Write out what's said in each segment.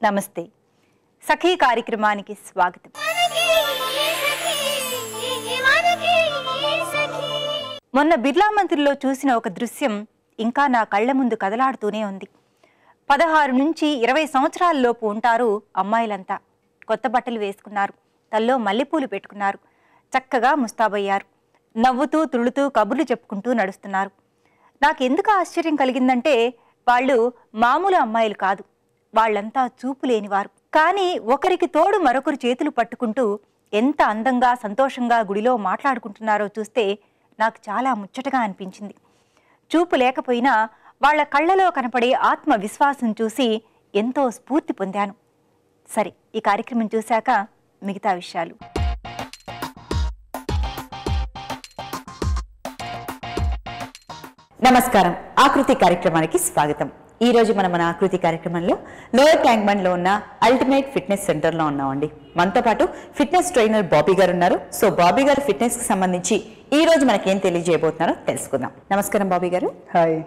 నమస్తే సఖీ కార్యక్రమానికి స్వాగతం. మొన్న బిర్లా మందిర్లో చూసిన ఒక దృశ్యం ఇంకా నా కళ్ళ ముందు కదలాడుతూనే ఉంది. 16 నుంచి 20 సంవత్సరాల లోపు ఉంటారు అమ్మాయిలంతా. కొత్త బట్టలు వేసుకున్నారు, తల్లో మల్లెపూలు పెట్టుకున్నారు, చక్కగా ముస్తాబయ్యారు, నవ్వుతూ తుళ్ళుతూ కబుర్లు చెప్పుకుంటూ నడుస్తున్నారు. నాకెందుకు ఆశ్చర్యం కలిగిందంటే వాళ్ళు మామూలు అమ్మాయిలు కాదు, వాళ్ళంతా చూపు లేనివారు. కానీ ఒకరికి తోడు మరొకరు చేతులు పట్టుకుంటూ ఎంత అందంగా సంతోషంగా గుడిలో మాట్లాడుకుంటున్నారో చూస్తే నాకు చాలా ముచ్చటగా అనిపించింది. చూపు లేకపోయినా వాళ్ళ కళ్ళలో కనపడే ఆత్మవిశ్వాసం చూసి ఎంతో స్ఫూర్తి పొందాను. సరే, ఈ కార్యక్రమం చూశాక మిగతా విషయాలు. నమస్కారం, ఆకృతి కార్యక్రమానికి స్వాగతం. ఈ రోజు మనం మన ఆకృతి కార్యక్రమంలో లోయర్ ట్యాంక్ బండ్ లో ఉన్న అల్టిమేట్ ఫిట్నెస్ సెంటర్ లో ఉన్నామండి. మనతో పాటు ఫిట్నెస్ ట్రైనర్ బాబీ గారు ఉన్నారు. సో బాబీ గారు ఫిట్నెస్ కి సంబంధించి ఈ రోజు మనకేం తెలియజేయబోతున్నారో తెలుసుకుందాం. నమస్కారం బాబీ గారు. హాయ్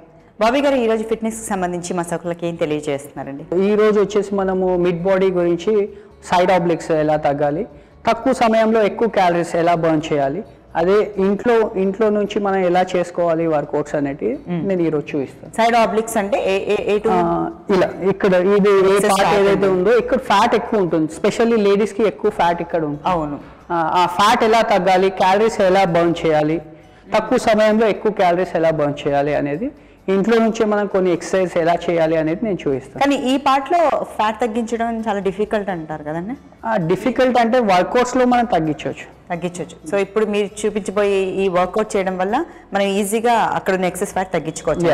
బాబీ గారు, ఈ రోజు ఫిట్నెస్ కి సంబంధించి మా సోకులకి ఏం తెలియజేస్తున్నారండి? ఈ రోజు వచ్చేసి మనము మిడ్ బాడీ గురించి, సైడ్ ఆబ్లిక్స్ ఎలా తగ్గాలి, తక్కువ సమయంలో ఎక్కువ క్యాలరీస్ ఎలా బర్న్ చేయాలి, అదే ఇంట్లో నుంచి మనం ఎలా చేసుకోవాలి వర్కౌట్స్ అనేవి నేను ఈ రోజు చూపిస్తాను. సైడ్ ఆబ్లిక్స్ అంటే ఇలా ఇక్కడ ఇది ఏ పార్ట్ ఏదైతే ఉందో ఇక్కడ ఫ్యాట్ ఎక్కువ ఉంటుంది, స్పెషల్లీ లేడీస్ కి ఎక్కువ ఫ్యాట్ ఇక్కడ ఉంటుంది. అవును, ఆ ఫ్యాట్ ఎలా తగ్గాలి, క్యాలరీస్ ఎలా బర్న్ చేయాలి, తక్కువ సమయంలో ఎక్కువ క్యాలరీస్ ఎలా బర్న్ చేయాలి అనేది, ఇంట్లో నుంచే మనం కొన్ని ఎక్సర్సైజ్ ఎలా చేయాలి అనేది నేను చూపిస్తాను. కానీ ఈ పార్ట్ లో ఫ్యాట్ తగ్గించడం చాలా డిఫికల్ట్ అంటారు కదండి? డిఫికల్ట్ అంటే వర్కౌట్స్ లో మనం తగ్గించవచ్చు. సో ఇప్పుడు మీరు చూపించబోయే ఈ వర్కౌట్ చేయడం వల్ల మనం ఈజీగా అక్కడ ఉన్న ఎక్సెస్ ఫ్యాట్ తగ్గించుకోవచ్చు.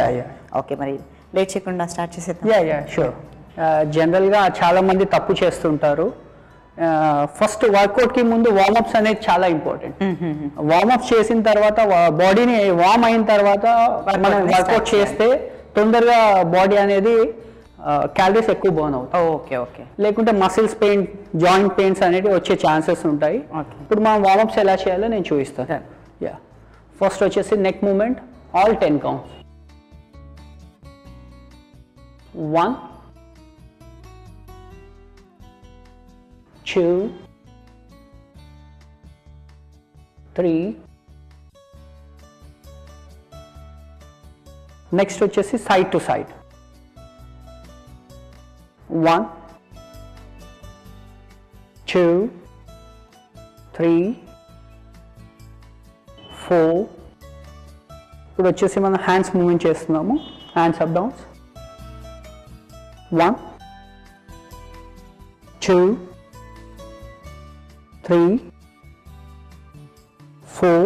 ఓకే, మరి లేట్ చేయకుండా స్టార్ట్ చేసేద్దాం. షూర్. జనరల్గా చాలా మంది తప్పు చేస్తుంటారు. ఫస్ట్ వర్కౌట్ కి ముందు వార్మప్స్ అనేది చాలా ఇంపార్టెంట్. వార్మప్స్ చేసిన తర్వాత బాడీని వార్మ్ అయిన తర్వాత మనం వర్కౌట్ చేస్తే తొందరగా బాడీ అనేది క్యాలరీస్ ఎక్కువ బర్న్ అవుతాయి. Okay okay. లేకుంటే మసిల్స్ పెయిన్, జాయింట్ పెయిన్స్ అనేవి వచ్చే ఛాన్సెస్ ఉంటాయి. ఇప్పుడు మనం వార్మప్స్ ఎలా చేయాలో నేను చూపిస్తాను. ఫస్ట్ వచ్చేసి neck movement, all 10 counts. 1 2 3. Next వచ్చేసి సైడ్ టు సైడ్. 1 2 3 4. ఇప్పుడు వచ్చేసి మనం హ్యాండ్స్ మూవ్మెంట్ చేస్తున్నాము. Hands up downs. 1 2 3 4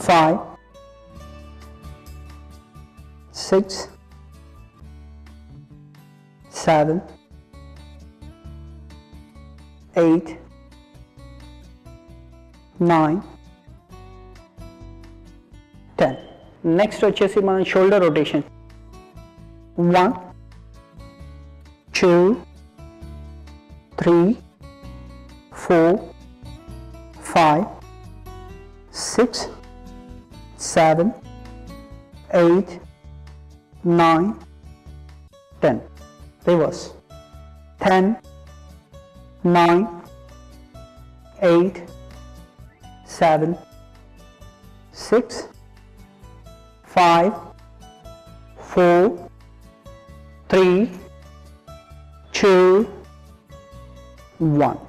5 6 7 8 9 10. నెక్స్ట్ వచ్చేసి మనం షోల్డర్ రొటేషన్. 1 2 3 4 5 6 7 8 9 10. Reverse. 10 9 8 7 6 5 4 3 2 1.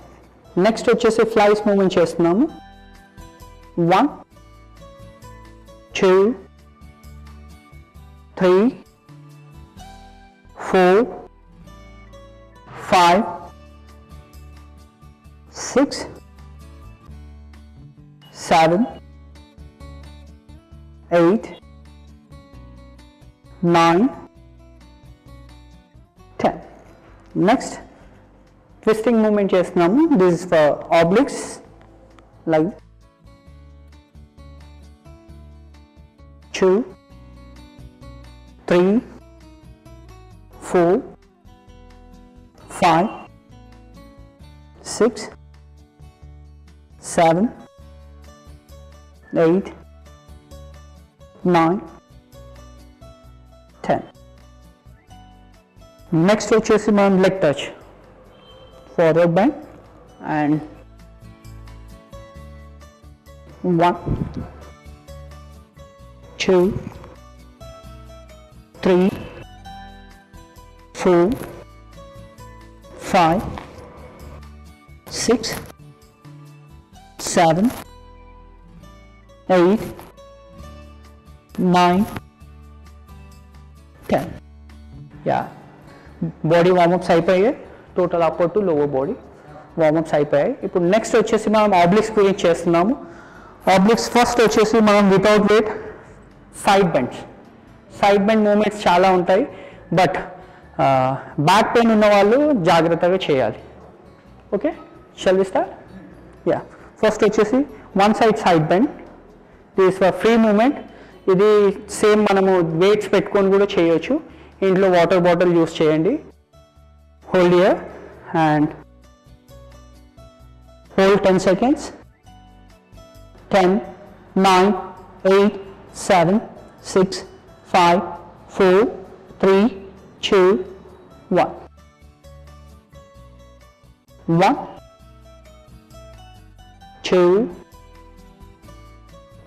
నెక్స్ట్ వచ్చేసి ఫ్లైస్ మూవ్మెంట్ చేస్తున్నాము. 1 2 3 4 5 6 7 8 9 10. నెక్స్ట్ ట్విస్టింగ్ మూవ్మెంట్ చేస్తున్నాము. This is for obliques, like 2 3 4 5 6 7 8 9 10. Next వచ్చేసి మనం leg touch, forward bend and 1 2 3 4 5 6 7 8 9 10. Yeah body warm-ups అయిపోయాయి. Total upper to lower body warm-ups అయిపోయాయి. ఇప్పుడు నెక్స్ట్ వచ్చేసి మనం ఆబ్లిక్స్ గురించి చేస్తున్నాము. ఆబ్లిక్స్ ఫస్ట్ వచ్చేసి మనం without weight side bends. Side bend movements చాలా ఉంటాయి, బట్ బ్యాక్ పెయిన్ ఉన్న వాళ్ళు జాగ్రత్తగా చేయాలి. Okay, shall we start? Yeah, first వచ్చేసి one side bend. This free movement. ఇది సేమ్ మనము వెయిట్స్ పెట్టుకొని కూడా చేయొచ్చు. ఇంట్లో వాటర్ బాటిల్ యూస్ చేయండి. Hold here and hold 10 seconds. 10 9 8 7 6 5 4 3 2 1. 1 2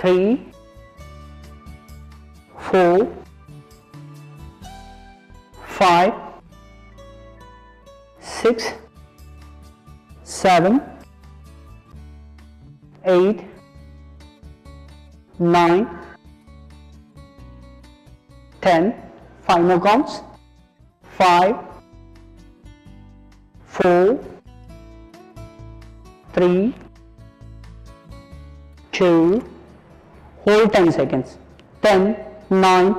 3 4 5 6 7 8 9 10. 5 more counts. 5 4 3 2. Hold 10 seconds. 10 9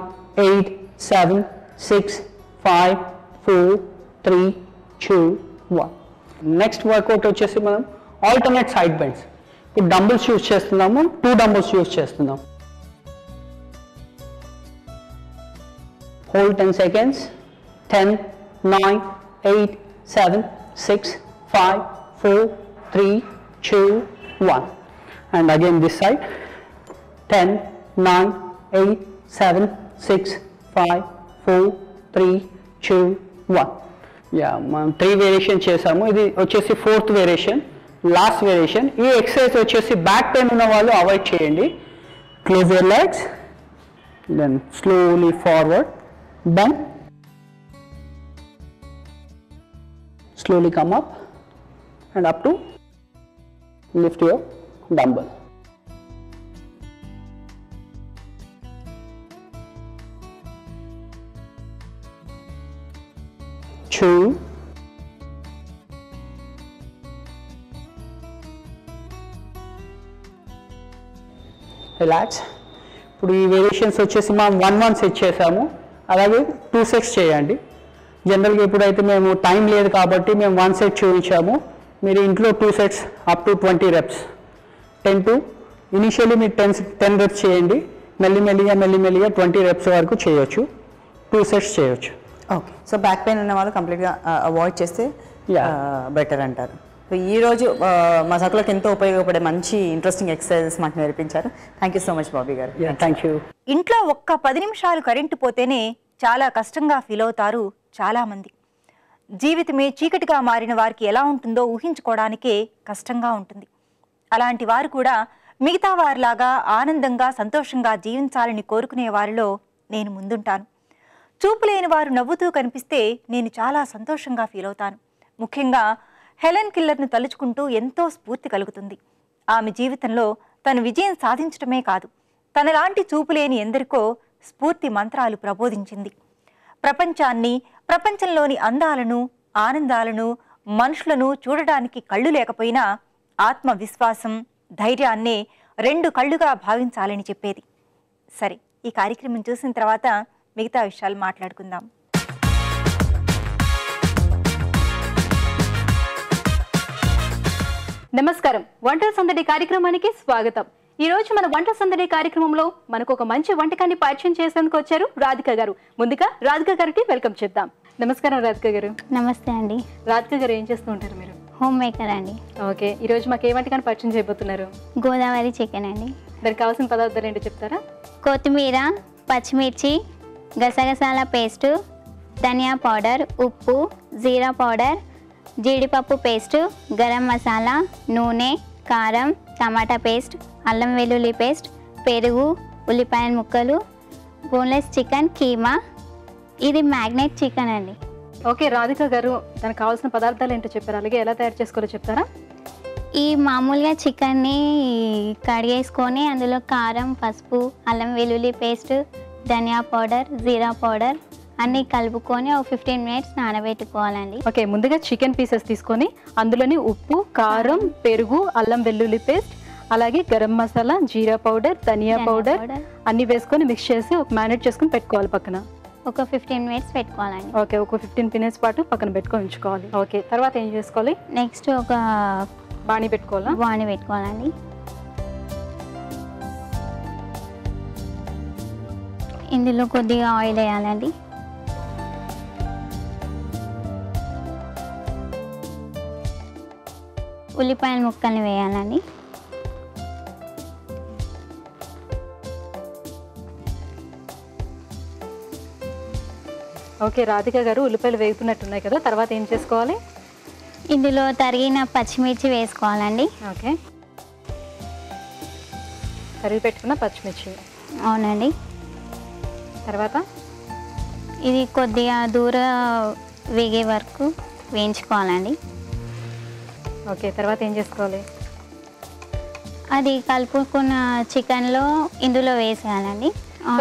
8 7 6 5 4 3 2 1. Next work out వచ్చేసి మనం ఆల్టర్నేట్ సైడ్ బెండ్స్. ఇప్పుడు డంబుల్స్ యూజ్ చేస్తున్నాము. 2 డంబుల్స్ యూజ్ చేస్తున్నాం. Hold 10 seconds. 10 9 8 7 6 5 4 3 2 1. And again this side. 10 9 8 7 6 5 4 3 2 1. Yeah, మనం 3 వేరియేషన్ చేసాము. ఇది వచ్చేసి 4th వేరియేషన్, లాస్ట్ వేరియేషన్. ఈ ఎక్సర్సైజ్ వచ్చేసి బ్యాక్ పెయిన్ ఉన్న వాళ్ళు అవాయిడ్ చేయండి. Close your legs, then slowly forward bend, slowly come up and up to lift your dumbbell. 2 relax. ఇప్పుడు ఈ వేరియేషన్స్ వచ్చేసి మనం 1 సెట్ చేసాము. అలాగే 2 sets చేయండి. జనరల్గా ఇప్పుడైతే మేము టైం లేదు కాబట్టి మేము 1 set చూపించాము. మీరు ఇంట్లో 2 sets up to 20 reps. 10 to initially మీరు 10 reps చేయండి. మెల్లిమెల్లిగా 20 reps వరకు చేయొచ్చు. 2 sets చేయొచ్చు. ఓకే, సో బ్యాక్ పెయిన్ ఉన్న వాళ్ళు కంప్లీట్గా అవాయిడ్ చేస్తే బెటర్ అంటారు. సో ఈరోజు మా సకులకు ఎంతో ఉపయోగపడే మంచి ఇంట్రెస్టింగ్ ఎక్సర్సైజెస్ మాకు నేర్పించారు. Thank you so much Bobby garu. Thank you. ఇంట్లో ఒక్క 10 నిమిషాలు కరెంటు పోతేనే చాలా కష్టంగా ఫీల్ అవుతారు చాలామంది. జీవితమే చీకటిగా మారిన వారికి ఎలా ఉంటుందో ఊహించుకోవడానికే కష్టంగా ఉంటుంది. అలాంటి వారు కూడా మిగతా వారిలాగా ఆనందంగా సంతోషంగా జీవించాలని కోరుకునే వారిలో నేను ముందుంటాను. చూపు లేని వారు నవ్వుతూ కనిపిస్తే నేను చాలా సంతోషంగా ఫీల్ అవుతాను. ముఖ్యంగా హెలెన్ కిల్లర్ను తలుచుకుంటూ ఎంతో స్ఫూర్తి కలుగుతుంది. ఆమె జీవితంలో తను విజయం సాధించడమే కాదు, తనలాంటి చూపులేని ఎందరికో స్ఫూర్తి మంత్రాలు ప్రబోధించింది. ప్రపంచాన్ని, ప్రపంచంలోని అందాలను, ఆనందాలను, మనుషులను చూడడానికి కళ్ళు లేకపోయినా ఆత్మవిశ్వాసం, ధైర్యాన్నే 2 కళ్ళుగా భావించాలని చెప్పేది. సరే, ఈ కార్యక్రమం చూసిన తర్వాత మిగతా విషయాలు మాట్లాడుకుందాం. నమస్కారం, వంటల సందడి కార్యక్రమానికి స్వాగతం. ఈ రోజు మన వంటల సందడి కార్యక్రమంలో మనకు ఒక మంచి వంటకాన్ని పరిచయం చేసేందుకు వచ్చారు రాధిక గారు. ముందుగా రాధిక గారికి వెల్కమ్ చేద్దాం. నమస్కారం రాధిక గారు. నమస్తే అండి. రాధిక గారు ఏం చేస్తూ ఉంటారు మీరు? హోమ్ మేకర్ అండి. ఓకే, ఈ రోజు మాకు ఏ వంటకాన్ని పరిచయం చేయబోతున్నారు? గోదావరి చికెన్ అండి. దానికి కావాల్సిన పదార్థాలు ఏంటో చెప్తారా? కొత్తిమీర, పచ్చిమిర్చి, గసగసాల పేస్టు, ధనియా పౌడర్, ఉప్పు, జీరా పౌడర్, జీడిపప్పు పేస్ట్, గరం మసాలా, నూనె, కారం, టమాటా పేస్ట్, అల్లం వెల్లుల్లి పేస్ట్, పెరుగు, ఉల్లిపాయ ముక్కలు, బోన్లెస్ చికెన్, కీమా. ఇది మ్యాగ్నెట్ చికెన్ అండి. ఓకే రాధిక గారు, దానికి కావాల్సిన పదార్థాలు ఏంటో చెప్పారు, అలాగే ఎలా తయారు చేసుకోవాలో చెప్తారా? ఈ మామూలుగా చికెన్ని కడిగేసుకొని అందులో కారం, పసుపు, అల్లం వెల్లుల్లి పేస్ట్, ధనియా పౌడర్, జీరా పౌడర్ అన్నీ కలుపుకొని ఒక 15 మినిట్స్ నానబెట్టుకోవాలండి. ఓకే, ముందుగా చికెన్ పీసెస్ తీసుకొని అందులోని ఉప్పు, కారం, పెరుగు, అల్లం వెల్లుల్లి పేస్ట్, అలాగే గరం మసాలా, జీరా పౌడర్, ధనియా పౌడర్ అన్నీ వేసుకొని మిక్స్ చేసి ఒక మ్యారినేట్ చేసుకొని పెట్టుకోవాలి పక్కన. ఒక 15 మినిట్స్ పెట్టుకోవాలండి. ఓకే, ఒక 15 మినిట్స్ పాటు పక్కన పెట్టుకొని ఉంచుకోవాలి. ఓకే, తర్వాత ఏం చేసుకోవాలి? నెక్స్ట్ ఒక బాణీ పెట్టుకోవాలా? బాణీ పెట్టుకోవాలండి. ఇందులో కొద్దిగా ఆయిల్ వేయాలండి. ఉల్లిపాయల ముక్కల్ని వేయాలండి. ఓకే రాధిక గారు, ఉల్లిపాయలు వేగుతున్నట్టున్నాయి కదా, తర్వాత ఏం చేసుకోవాలి? ఇందులో తరిగిన పచ్చిమిర్చి వేసుకోవాలండి. ఓకే, తరిగి పెట్టుకున్న పచ్చిమిర్చి. అవునండి. తర్వాత ఇది కొద్దిగా దూరం వేగే వరకు వేయించుకోవాలండి. ఓకే, తర్వాత ఏం చేసుకోవాలి? అది కలుపుకున్న చికెన్లో ఇందులో వేసేయాలండి.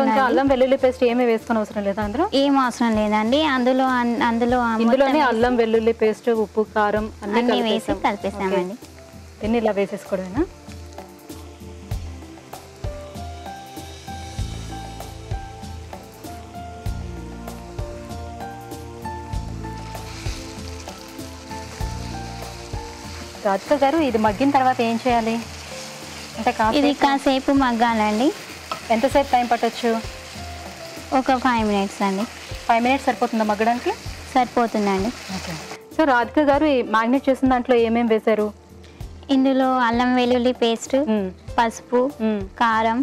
ఇంకా అల్లం వెల్లుల్లి పేస్ట్ ఏమీ వేసుకొని అవసరం లేదా అందులో? ఏం అవసరం లేదండి. అందులో ఇందులోనే అల్లం వెల్లుల్లి పేస్ట్, ఉప్పు, కారం అన్నీ వేసి కలిపేసామండి. దీన్ని ఇలా వేసేసుకోవడమేనా? రాధిక గారు, ఇది మగ్గిన తర్వాత ఏం చేయాలి? అంటే ఇది కాసేపు మగ్గాలండి. ఎంతసేపు టైం పట్టొచ్చు? ఒక 5 మినిట్స్ అండి. 5 మినిట్స్ సరిపోతుందా మగ్గడానికి? సరిపోతుందండి. ఓకే. సో రాధిక గారు, ఈ మ్యాగ్నేట్ చేసిన దాంట్లో ఏమేమి వేశారు? ఇందులో అల్లం వెల్లుల్లి పేస్ట్, పసుపు, కారం,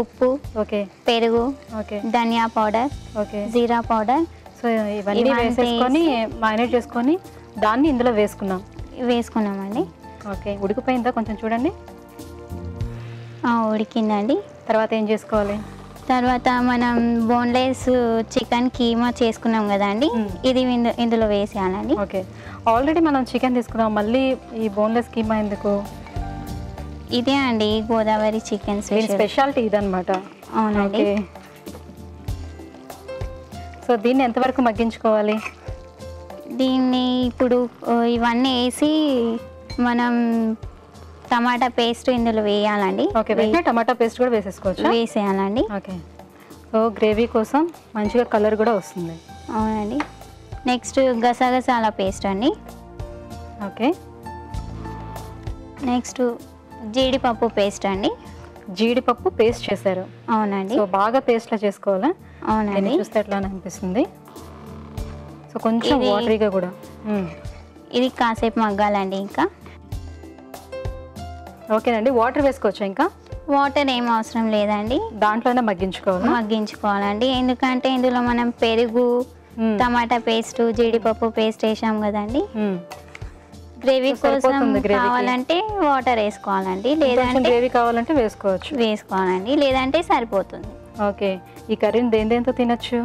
ఉప్పు, ఓకే, పెరుగు, ఓకే, ధనియా పౌడర్, ఓకే, జీరా పౌడర్. సో ఇవన్నీ వేసేసుకొని మ్యాగ్నేట్ చేసుకొని దాన్ని ఇందులో వేసుకున్నామండి. ఓకే, ఉడికిపోయిందా కొంచెం చూడండి. ఉడికిందండి. తర్వాత ఏం చేసుకోవాలి? తర్వాత మనం బోన్లెస్ చికెన్ కీమా చేసుకున్నాం కదండి, ఇది ఇందులో వేసేయాలండి. ఓకే, ఆల్రెడీ మనం చికెన్ తీసుకున్నాం, మళ్ళీ ఈ బోన్లెస్ కీమా ఎందుకు? ఇదే అండి గోదావరి చికెన్ స్పెషాలిటీ ఇదన్నమాట. అవునండి. సో దీన్ని ఎంతవరకు మగ్గించుకోవాలి? దీన్ని ఇప్పుడు ఇవన్నీ వేసి మనం టమాటా పేస్ట్ ఇందులో వేయాలండి. ఓకే, వెంటనే టమాటా పేస్ట్ కూడా వేసేసుకోవచ్చు. వేసేయాలండి. ఓకే, సో గ్రేవీ కోసం మంచిగా కలర్ కూడా వస్తుంది. అవునండి. నెక్స్ట్ గసగసాల పేస్ట్ అండి. ఓకే, నెక్స్ట్ జీడిపప్పు పేస్ట్ అండి. జీడిపప్పు పేస్ట్ చేశారు. అవునండి. సో బాగా పేస్ట్లా చేసుకోవాలా? అవునండి. చూస్తే ఎట్లా అనిపిస్తుంది. సో కొంచెం వాటరీగా కూడా. ఇది కాసేపు మగ్గాలండి. ఇంకా ఓకేనండి, వాటర్ వేసుకోవచ్చా? ఇంకా వాటర్ ఏం అవసరం లేదండి, దాంట్లోనే మగ్గించుకోవాలండి. ఎందుకంటే ఇందులో మనం పెరుగు, టమాటా పేస్ట్, జీడిపప్పు పేస్ట్ వేసాం కదండి. గ్రేవీ కోసం కావాలంటే వాటర్ వేసుకోవాలండి, లేదంటే గ్రేవీ కావాలంటే వేసుకోవాలండి, లేదంటే సరిపోతుంది. ఓకే, ఈ కర్రీని దేంతో తినొచ్చు?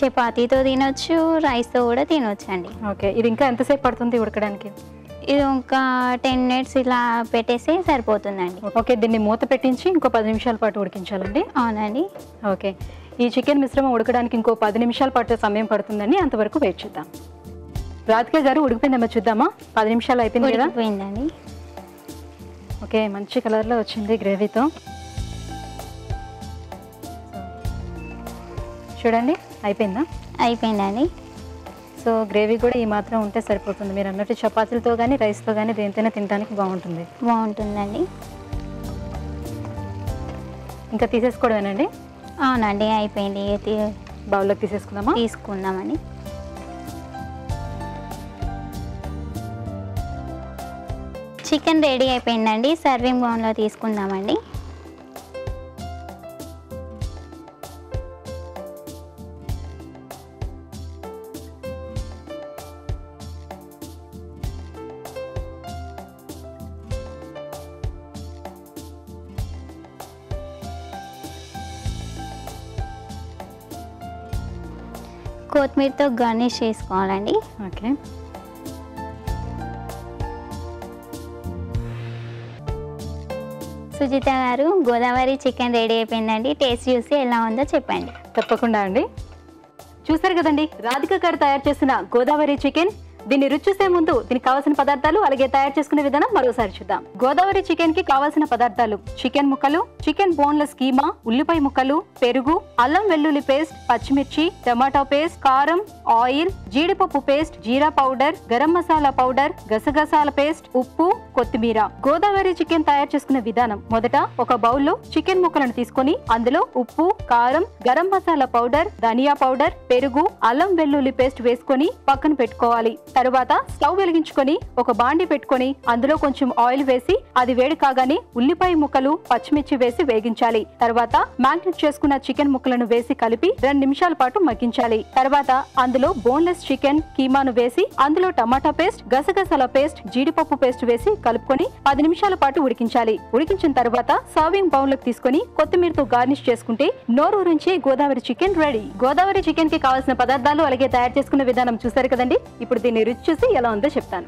చపాతీతో తినొచ్చు, రైస్తో కూడా తినొచ్చు అండి. ఓకే, ఇది ఇంకా ఎంతసేపు పడుతుంది ఉడకడానికి? ఇది ఇంకా 10 మినిట్స్ ఇలా పెట్టేస్తే సరిపోతుందండి. ఓకే, దీన్ని మూత పెట్టించి ఇంకో 10 నిమిషాల పాటు ఉడికించాలండి. అవునండి. ఓకే, ఈ చికెన్ మిశ్రమం ఉడకడానికి ఇంకో 10 నిమిషాల పాటు సమయం పడుతుందండి. అంతవరకు వెయిట్ చేద్దాం. రాధిక గారు, ఉడికిపోయిందమ్మా, చూద్దామా? 10 నిమిషాలు అయిపోయింది కదా? ఉడికిపోయిందండి. ఓకే, మంచి కలర్లో వచ్చింది గ్రేవీతో. చూడండి, అయిపోయిందా? అయిపోయిందండి. సో గ్రేవీ కూడా ఈ మాత్రం ఉంటే సరిపోతుంది. మీరు అన్నట్టు చపాతీలతో కానీ రైస్తో కానీ దేనితోనే తినడానికి బాగుంటుందండి. ఇంకా తీసేసుకోవడమేనండి? అవునండి, అయిపోయింది. బౌల్లోకి తీసుకుందామండి. చికెన్ రెడీ అయిపోయిందండి. సర్వింగ్ బౌల్లో తీసుకుందామండి. కొత్తిమీరతో గార్నిష్ చేసుకోవాలండి. ఓకే. సుజిత గారు, గోదావరి చికెన్ రెడీ అయిపోయిందండి. టేస్ట్ చూసి ఎలా ఉందో చెప్పండి. తప్పకుండా అండి. చూసారు కదండి రాధిక గారు తయారు చేసిన గోదావరి చికెన్. దీన్ని రుచి చూసే ముందు దీనికి కావాల్సిన పదార్థాలు అలాగే తయారు చేసుకునే విధానం మరోసారి చూద్దాం. గోదావరి చికెన్ కి కావాల్సిన పదార్థాలు: చికెన్ ముక్కలు, చికెన్ బోన్లెస్ కీమా, ఉల్లిపాయ ముక్కలు, పెరుగు, అల్లం వెల్లుల్లి పేస్ట్, పచ్చిమిర్చి, టమాటో పేస్ట్, కారం, ఆయిల్, జీడిపప్పు పేస్ట్, జీరా పౌడర్, గరం మసాలా పౌడర్, గసగసాల పేస్ట్, ఉప్పు, కొత్తిమీర. గోదావరి చికెన్ తయారు చేసుకునే విధానం: మొదట ఒక బౌల్లో చికెన్ ముక్కలను తీసుకొని అందులో ఉప్పు, కారం, గరం మసాలా పౌడర్, ధనియా పౌడర్, పెరుగు, అల్లం వెల్లుల్లి పేస్ట్ వేసుకొని పక్కన పెట్టుకోవాలి. తరువాత స్టవ్ వెలిగించుకొని ఒక బాండి పెట్టుకొని అందులో కొంచెం ఆయిల్ వేసి అది వేడి కాగానే ఉల్లిపాయ ముక్కలు, పచ్చిమిర్చి వేసి వేగించాలి. తర్వాత మ్యాగ్నెట్ చేసుకున్న చికెన్ ముక్కలను వేసి కలిపి 2 నిమిషాల పాటు మగ్గించాలి. తర్వాత అందులో బోన్లెస్ చికెన్ కీమాను వేసి అందులో టమాటా పేస్ట్, గసగసాల పేస్ట్, జీడిపప్పు పేస్ట్ వేసి కలుపుకొని 10 నిమిషాల పాటు ఉడికించాలి. ఉడికించిన తర్వాత సర్వింగ్ బౌల్ లోకి తీసుకొని కొత్తిమీరతో గార్నిష్ చేసుకుంటే నోరూరించి Godavari chicken ready. Godavari chicken కి కావాల్సిన పదార్థాలు అలాగే తయారు చేసుకునే విధానం చూసారు కదండి. ఇప్పుడు దీన్ని రుచి చూసి ఎలా ఉందో చెప్తాను.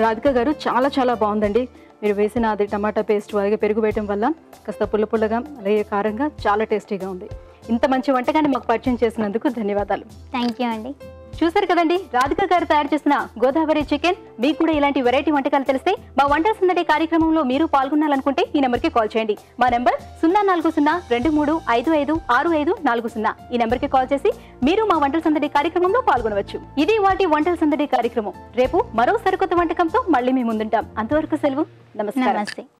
రాధిక గారు, చాలా చాలా బాగుందండి. మీరు వేసిన అది టమాటా పేస్ట్ అలాగే పెరుగు వేయటం వల్ల కాస్త పుల్ల పుల్లగా అలాగే కారంగా చాలా టేస్టీగా ఉంది. ఇంత మంచి వంటకాన్ని మాకు పరిచయం చేసినందుకు ధన్యవాదాలు. థ్యాంక్ యూ అండి. చూసారు కదండి రాధిక గారు తయారు చేసిన గోదావరి చికెన్. మీకు కూడా ఇలాంటి వెరైటీ వంటకాలు తెలిస్తే మా వంటల సందడి కార్యక్రమంలో మీరు పాల్గొనాలనుకుంటే ఈ నెంబర్కి కాల్ చేయండి. మా నెంబర్ 0402365640. ఈ నెంబర్కి కాల్ చేసి మీరు మా వంటల సందడి కార్యక్రమంలో పాల్గొనవచ్చు. ఇది వాటి వంటల సందడి కార్యక్రమం. రేపు మరో సరికొత్త వంటకంతో మళ్ళీ మీ ముందుంటాం. అంతవరకు సెలవు. నమస్కారం. నమస్తే.